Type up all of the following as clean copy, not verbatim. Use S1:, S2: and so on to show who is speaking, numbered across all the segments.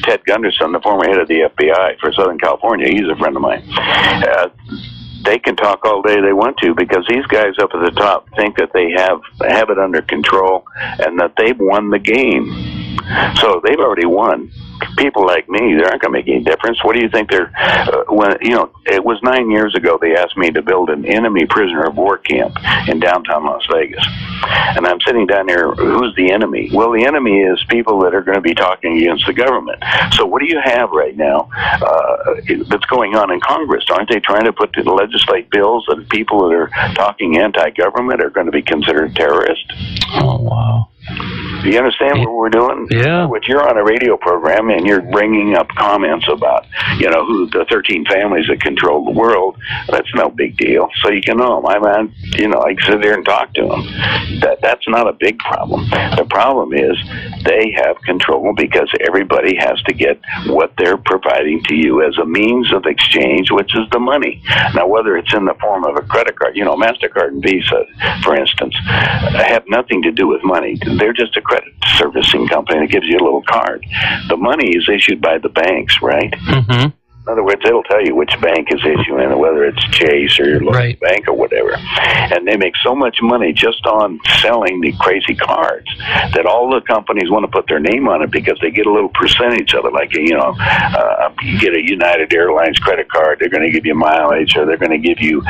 S1: Ted Gunderson, the former head of the FBI for Southern California. He's a friend of mine. They can talk all day they want to, because these guys up at the top think that they have it under control and that they've won the game. So they've already won. People like me, they aren't going to make any difference. What do you think they're, it was 9 years ago they asked me to build an enemy prisoner of war camp in downtown Las Vegas. And I'm sitting down there, who's the enemy? Well, the enemy is people that are going to be talking against the government. So what do you have right now that's going on in Congress? Aren't they trying to legislate bills that people that are talking anti-government are going to be considered terrorists?
S2: Oh, wow.
S1: Do you understand what we're doing?
S2: Yeah.
S1: If you're on a radio program and you're bringing up comments about, who the 13 families that control the world, that's no big deal. So you can know them. I sit there and talk to them. That's not a big problem. The problem is they have control because everybody has to get what they're providing to you as a means of exchange, which is the money. Now, whether it's in the form of a credit card, MasterCard and Visa, for instance, have nothing to do with money. They're just a credit servicing company that gives you a little card. The money is issued by the banks, right?
S2: Mm-hmm.
S1: In other words, it'll tell you which bank is issuing it, whether it's Chase or your local bank or whatever. And they make so much money just on selling the crazy cards that all the companies want to put their name on it because they get a little percentage of it. Like, you get a United Airlines credit card, they're going to give you mileage, or they're going to give you,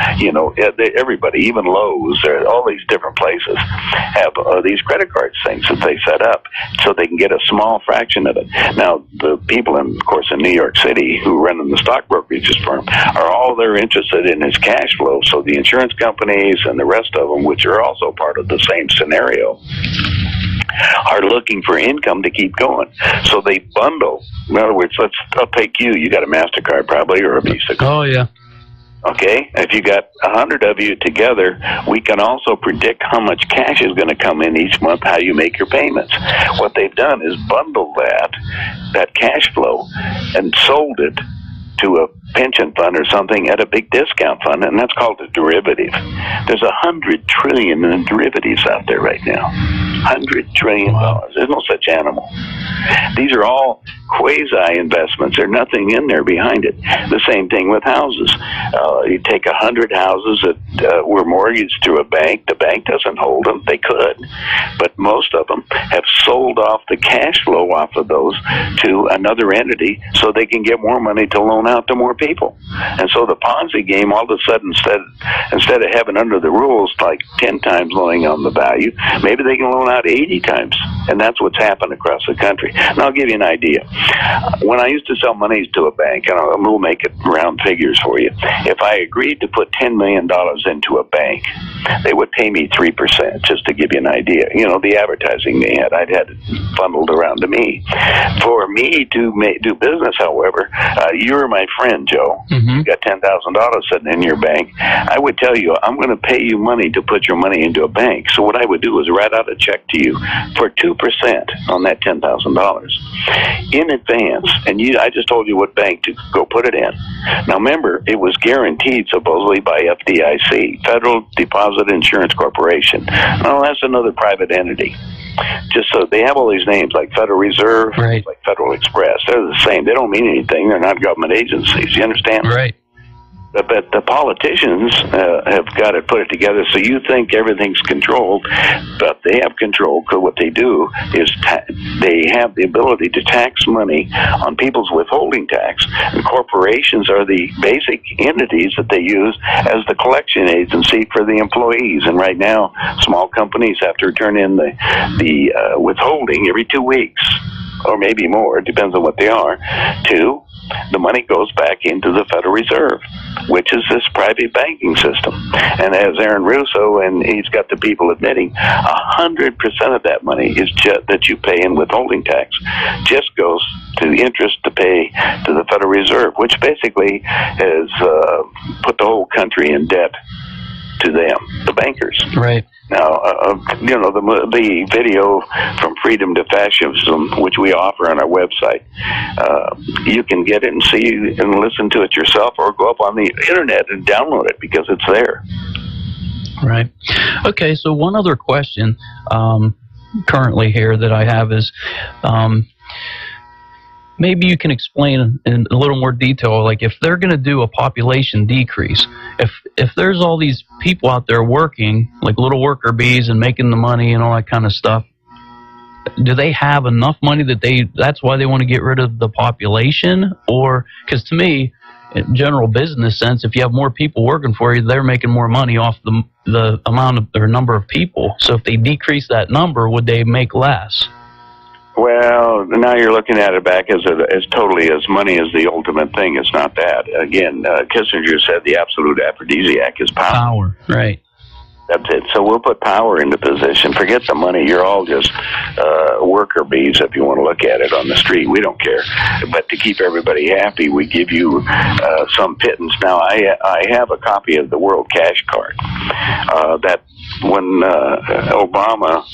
S1: everybody, even Lowe's, or all these different places have these credit card things that they set up so they can get a small fraction of it. Now, the people, of course, in New York City who run the stock brokerage firm are all they're interested in is cash flow. So the insurance companies and the rest of them, which are also part of the same scenario, are looking for income to keep going. So they bundle. In other words, I'll take you. You got a MasterCard probably, or a Visa card.
S2: Oh, yeah.
S1: Okay, if you got 100 of you together, we can also predict how much cash is going to come in each month, how you make your payments. What they've done is bundle that cash flow and sold it to a pension fund or something at a big discount fund, and that's called a derivative. There's $100 trillion in derivatives out there right now. $100 trillion. There's no such animal. These are all quasi investments. There's nothing in there behind it. The same thing with houses. You take 100 houses that were mortgaged through a bank. The bank doesn't hold them. They could, but most of them have sold off the cash flow off of those to another entity so they can get more money to loan out to more people. And so the Ponzi game, all of a sudden, instead of having under the rules like 10 times loaning on the value, maybe they can loan out 80 times. And that's what's happened across the country. And I'll give you an idea. When I used to sell money to a bank, and we'll make it round figures for you, if I agreed to put $10 million into a bank, they would pay me 3%, just to give you an idea. The advertising they had, I'd had it funneled around to me. For me to do business, however, you're my friend, Joe. Mm-hmm. You got $10,000 sitting in your bank. I would tell you, I'm going to pay you money to put your money into a bank. So what I would do is write out a check to you for 2% on that $10,000 in advance. And I just told you what bank to go put it in. Now remember, it was guaranteed supposedly by FDIC, Federal Deposit Insurance Corporation. Well, that's another private entity. Just so they have all these names like Federal Reserve, like Federal Express. They're the same. They don't mean anything. They're not government agencies. You understand?
S2: Right.
S1: But the politicians have got to put it together so you think everything's controlled, but they have control because what they do is they have the ability to tax money on people's withholding tax, and corporations are the basic entities that they use as the collection agency for the employees. And right now, small companies have to return in the withholding every 2 weeks, or maybe more, it depends on what they are, the money goes back into the Federal Reserve, which is this private banking system. And as Aaron Russo, and he's got the people admitting, 100% of that money is just that you pay in withholding tax just goes to the interest to pay to the Federal Reserve, which basically has put the whole country in debt to them, the bankers.
S2: Right.
S1: Now, the video from Freedom to Fascism, which we offer on our website, you can get it and see and listen to it yourself, or go up on the internet and download it because it's there.
S2: Right. Okay, so one other question maybe you can explain in a little more detail, like if they're going to do a population decrease, if there's all these people out there working, like little worker bees and making the money and all that kind of stuff, do they have enough money that that's why they want to get rid of the population? Or, because to me, in general business sense, if you have more people working for you, they're making more money off the amount of or number of people. So if they decrease that number, would they make less?
S1: Well, now you're looking at it back as totally as money is the ultimate thing. It's not that. Again, Kissinger said the absolute aphrodisiac is power.
S2: Power, right.
S1: That's it. So we'll put power into position. Forget the money. You're all just worker bees, if you want to look at it on the street. We don't care. But to keep everybody happy, we give you some pittance. Now, I have a copy of the World Cash Card that when Obama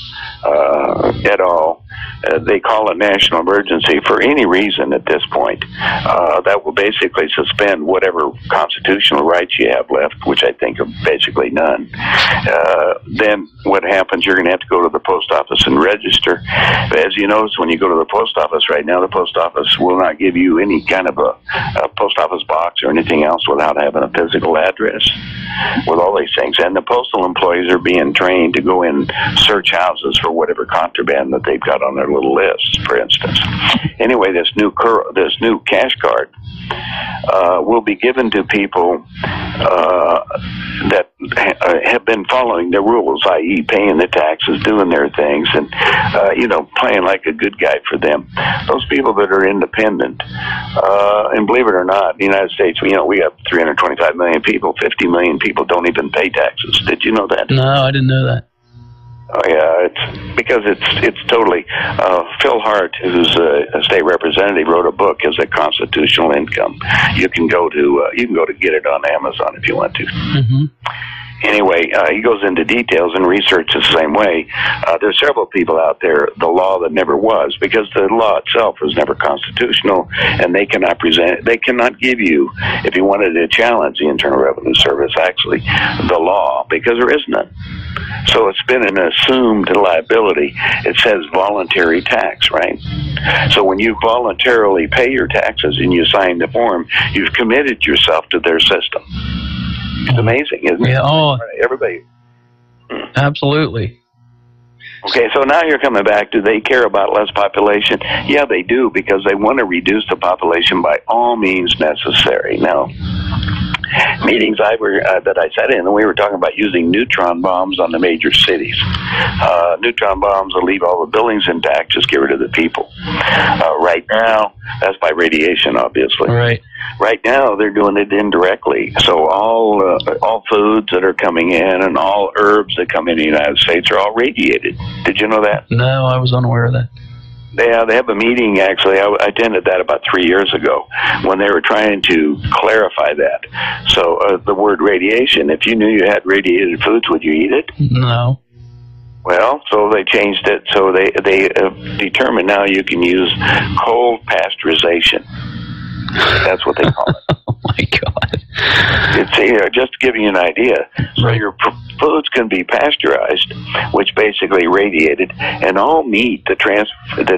S1: et al., they call a national emergency for any reason at this point, that will basically suspend whatever constitutional rights you have left, which I think are basically none. Then what happens, you're going to have to go to the post office and register. As you notice, when you go to the post office right now, the post office will not give you any kind of a post office box or anything else without having a physical address with all these things. And the postal employees are being trained to go in search houses for whatever contraband that they've got on their little lists, for instance. Anyway, this new cash card will be given to people that have been following the rules, i.e. paying the taxes, doing their things, and playing like a good guy for them. Those people that are independent, and believe it or not, the United States, we have 325 million people. 50 million people don't even pay taxes. Did you know that?
S2: No, I didn't know that.
S1: Oh yeah, it's because it's totally. Phil Hart, who's a state representative, wrote a book as a constitutional income. You can go to get it on Amazon if you want to. Mm-hmm. Anyway, he goes into details and research the same way. There's several people out there, the law that never was, because the law itself was never constitutional, and they cannot give you, if you wanted to challenge the Internal Revenue Service, actually, the law, because there is none. So it's been an assumed liability. It says voluntary tax, right? So when you voluntarily pay your taxes and you sign the form, you've committed yourself to their system. It's amazing, isn't it?
S2: Yeah, oh,
S1: everybody.
S2: Absolutely.
S1: Okay, so now you're coming back. Do they care about less population? Yeah, they do, because they want to reduce the population by all means necessary. Now, meetings that I sat in, and we were talking about using neutron bombs on the major cities. Neutron bombs will leave all the buildings intact, just get rid of the people. Right now, that's by radiation, obviously.
S2: Right.
S1: Right now, they're doing it indirectly. So all foods that are coming in and all herbs that come into the United States are all radiated. Did you know that?
S2: No, I was unaware of that.
S1: Yeah, they have a meeting, actually. I attended that about 3 years ago when they were trying to clarify that. So the word radiation, if you knew you had radiated foods, would you eat it?
S2: No.
S1: Well, so they changed it. So they determined now you can use cold pasteurization. That's what they call it.
S2: Oh, my God.
S1: It's just to give you an idea. So your foods can be pasteurized, which basically radiated, and all meat that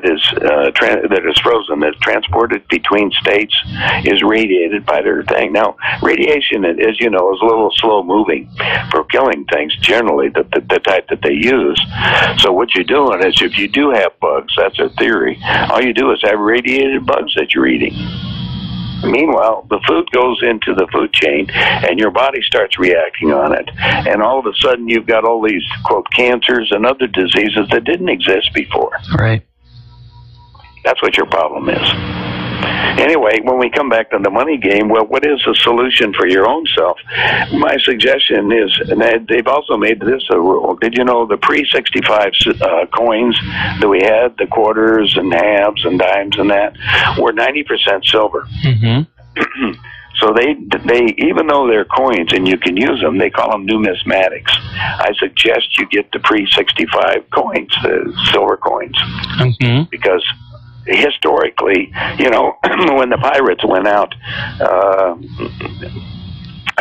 S1: is frozen, that's transported between states, is radiated by their thing. Now, radiation, as you know, is a little slow moving for killing things, generally, the type that they use. So what you're doing is, if you do have bugs, that's their theory, all you do is have radiated bugs that you're eating. Meanwhile, the food goes into the food chain, and your body starts reacting on it. And all of a sudden, you've got all these, quote, cancers and other diseases that didn't exist before.
S2: Right.
S1: That's what your problem is. Anyway, when we come back to the money game, well, what is the solution for your own self? My suggestion is, and they've also made this a rule. Did you know the pre-65 coins that we had, the quarters and halves and dimes and that, were 90% silver? Mm-hmm. So they even though they're coins and you can use them, they call them numismatics. I suggest you get the pre-65 coins, the silver coins, because historically, when the pirates went out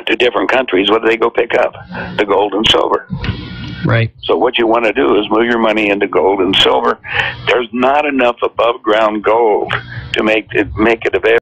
S1: to different countries, what do they go pick up? The gold and silver.
S2: Right.
S1: So what you want to do is move your money into gold and silver. There's not enough above ground gold to make it available